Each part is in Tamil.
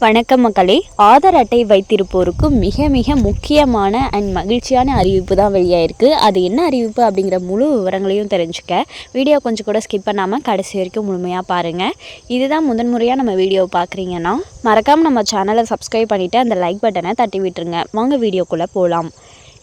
வணக்கம் மக்களே. ஆதார் அட்டை வைத்திருப்போருக்கு மிக மிக முக்கியமான அண்ட் மகிழ்ச்சியான அறிவிப்பு தான் வெளியாயிருக்கு. அது என்ன அறிவிப்பு அப்படிங்கிற முழு விவரங்களையும் தெரிஞ்சுக்க வீடியோ கொஞ்சம் கூட ஸ்கிப் பண்ணாமல் கடைசி வரைக்கும் முழுமையாக பாருங்கள். இதுதான் முதன்முறையாக நம்ம வீடியோ பார்க்குறீங்கன்னா மறக்காமல் நம்ம சேனலை சப்ஸ்கிரைப் பண்ணிவிட்டு அந்த லைக் பட்டனை தட்டி விட்டுருங்க. வாங்க வீடியோக்குள்ளே போகலாம்.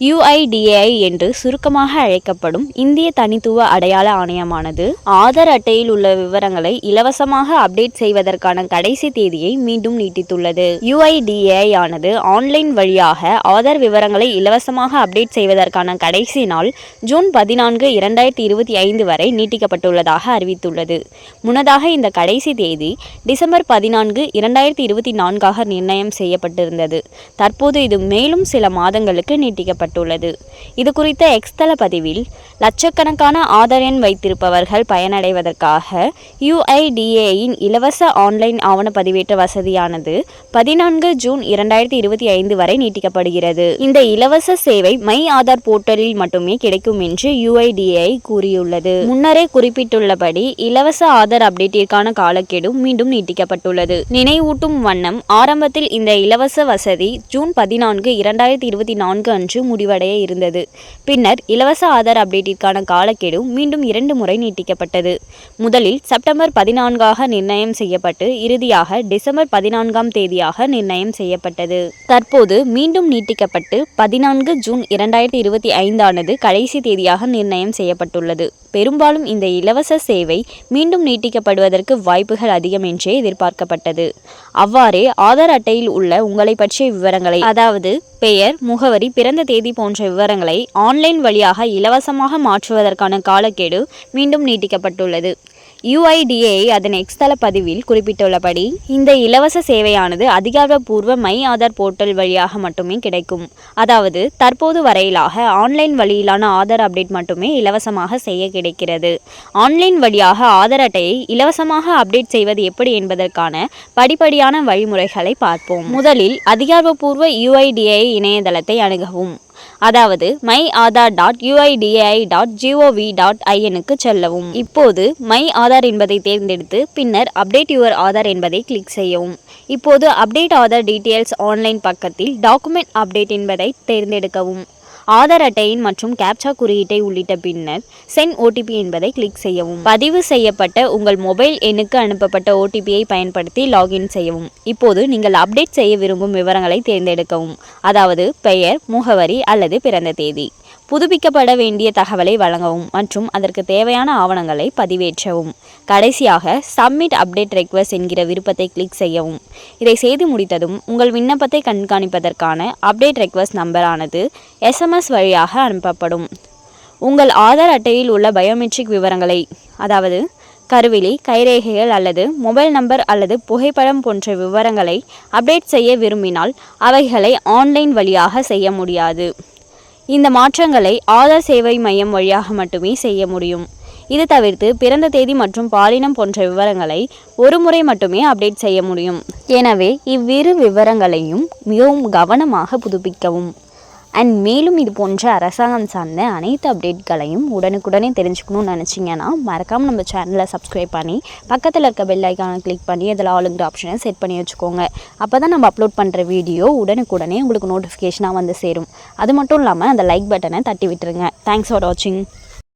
UIDAI என்று சுருக்கமாக அழைக்கப்படும் இந்திய தனித்துவ அடையாள ஆணையமானது ஆதார் அட்டையில் உள்ள விவரங்களை இலவசமாக அப்டேட் செய்வதற்கான கடைசி தேதியை மீண்டும் நீட்டித்துள்ளது. UIDAI ஆனது ஆன்லைன் வழியாக ஆதார் விவரங்களை இலவசமாக அப்டேட் செய்வதற்கான கடைசி நாள் ஜூன் 14, 2025 வரை நீட்டிக்கப்பட்டுள்ளதாக அறிவித்துள்ளது. முன்னதாக இந்த கடைசி தேதி டிசம்பர் 14, 2024 நிர்ணயம் செய்யப்பட்டிருந்தது. தற்போது இது மேலும் சில மாதங்களுக்கு நீட்டிக்கப்பட்டுள்ளது. இது குறித்த எக்ஸ் தள பதிவில் லட்சக்கணக்கான ஆதார் எண் வைத்திருப்பவர்கள் பயனடைவதற்காக UIDAIயின் இலவச ஆன்லைன் ஆவண பதிவேற்ற வசதியானது 14 ஜூன் 2025 வரை நீட்டிக்கப்படுகிறது. இந்த இலவச சேவை மை ஆதார் போர்ட்டலில் மட்டுமே கிடைக்கும் என்று UIDAI கூறியுள்ளது. முன்னரே குறிப்பிட்டுள்ளபடி இலவச ஆதார் அப்டேட்டிற்கான காலக்கெடு மீண்டும் நீட்டிக்கப்பட்டுள்ளது. நினைவூட்டும் வண்ணம் ஆரம்பத்தில் இந்த இலவச வசதி ஜூன் 14, 2024 அன்று முடிவடைய இருந்தது. பின்னர் இலவச ஆதார் அப்டேட்டிற்கான காலக்கெடு மீண்டும் 2 முறை நீட்டிக்கப்பட்டது. முதலில் செப்டம்பர் 14 நிர்ணயம் செய்யப்பட்டு இறுதியாக டிசம்பர் 14 தேதியாக நிர்ணயம் செய்யப்பட்டது. தற்போது மீண்டும் நீட்டிக்கப்பட்டு 14 ஜூன் 2025 ஆனது கடைசி தேதியாக நிர்ணயம் செய்யப்பட்டுள்ளது. பெரும்பாலும் இந்த இலவச சேவை மீண்டும் நீட்டிக்கப்படுவதற்கு வாய்ப்புகள் அதிகம் என்றே எதிர்பார்க்கப்பட்டது. அவ்வாறே ஆதார் அட்டையில் உள்ள உங்களை பற்றிய விவரங்களை, அதாவது பெயர், முகவரி, பிறந்த தேதி போன்ற விவரங்களை ஆன்லைன் வழியாக இலவசமாக மாற்றுவதற்கான காலக்கெடு மீண்டும் நீட்டிக்கப்பட்டுள்ளது. UIDAI அதன் எக்ஸ் தள பதிவில் குறிப்பிட்டுள்ளபடி இந்த இலவச சேவையானது அதிகாரப்பூர்வ மை ஆதார் போர்ட்டல் வழியாக மட்டுமே கிடைக்கும். அதாவது தற்போது வரையிலாக ஆன்லைன் வழியிலான ஆதார் அப்டேட் மட்டுமே இலவசமாக செய்ய கிடைக்கிறது. ஆன்லைன் வழியாக ஆதார் அட்டையை இலவசமாக அப்டேட் செய்வது எப்படி என்பதற்கான படிப்படியான வழிமுறைகளை பார்ப்போம். முதலில் அதிகாரப்பூர்வ UIDAI இணையதளத்தை அணுகவும். அதாவது myAadhar.uidi.gov.in செல்லவும். இப்போது மை ஆதார் என்பதை தேர்ந்தெடுத்து பின்னர் அப்டேட் யுவர் ஆதார் என்பதை கிளிக் செய்யவும். இப்போது அப்டேட் ஆதார் டீட்டெயில்ஸ் ஆன்லைன் பக்கத்தில் டாக்குமெண்ட் அப்டேட் என்பதை தேர்ந்தெடுக்கவும். ஆதார் அட்டையின் மற்றும் கேப்சா குறியீட்டை உள்ளிட்ட பின்னர் சென்ட் OTP என்பதை கிளிக் செய்யவும். பதிவு செய்யப்பட்ட உங்கள் மொபைல் எண்ணுக்கு அனுப்பப்பட்ட OTPயை பயன்படுத்தி லாகின் செய்யவும். இப்போது நீங்கள் அப்டேட் செய்ய விரும்பும் விவரங்களை தேர்ந்தெடுக்கவும். அதாவது பெயர், முகவரி அல்லது பிறந்த தேதி. புதுப்பிக்கப்பட வேண்டிய தகவலை வழங்கவும் மற்றும் அதற்கு தேவையான ஆவணங்களை பதிவேற்றவும். கடைசியாக சப்மிட் அப்டேட் ரெக்வெஸ்ட் என்கிற விருப்பத்தை கிளிக் செய்யவும். இதை செய்து முடித்ததும் உங்கள் விண்ணப்பத்தை கண்காணிப்பதற்கான அப்டேட் ரெக்வெஸ்ட் நம்பரானது SMS வழியாக அனுப்பப்படும். உங்கள் ஆதார் அட்டையில் உள்ள பயோமெட்ரிக் விவரங்களை, அதாவது கருவிழி, கைரேகைகள் அல்லது மொபைல் நம்பர் அல்லது புகைப்படம் போன்ற விவரங்களை அப்டேட் செய்ய விரும்பினால் அவைகளை ஆன்லைன் வழியாக செய்ய முடியாது. இந்த மாற்றங்களை ஆதார் சேவை மையம் வழியாக மட்டுமே செய்ய முடியும். இது தவிர்த்து பிறந்த தேதி மற்றும் பாலினம் போன்ற விவரங்களை ஒரு முறை மட்டுமே அப்டேட் செய்ய முடியும். எனவே இவ்விரு விவரங்களையும் மிகவும் கவனமாக புதுப்பிக்கவும். அண்ட் மேலும் இது போன்ற அரசாங்கம் சார்ந்த அனைத்து அப்டேட்களையும் உடனுக்குடனே தெரிஞ்சுக்கணும்னு நினச்சிங்கன்னா மறக்காமல் நம்ம சேனலை சப்ஸ்கிரைப் பண்ணி பக்கத்தில் இருக்க பெல் ஐக்கானை கிளிக் பண்ணி அதில் ஆளுங்கிற ஆப்ஷனை செட் பண்ணி வச்சுக்கோங்க. அப்போ தான் நம்ம அப்லோட் பண்ணுற வீடியோ உடனுக்குடனே உங்களுக்கு நோட்டிஃபிகேஷனாக வந்து சேரும். அது மட்டும் இல்லாமல் அந்த லைக் பட்டனை தட்டி விட்டுருங்க. தேங்க்ஸ் ஃபார் வாட்சிங்.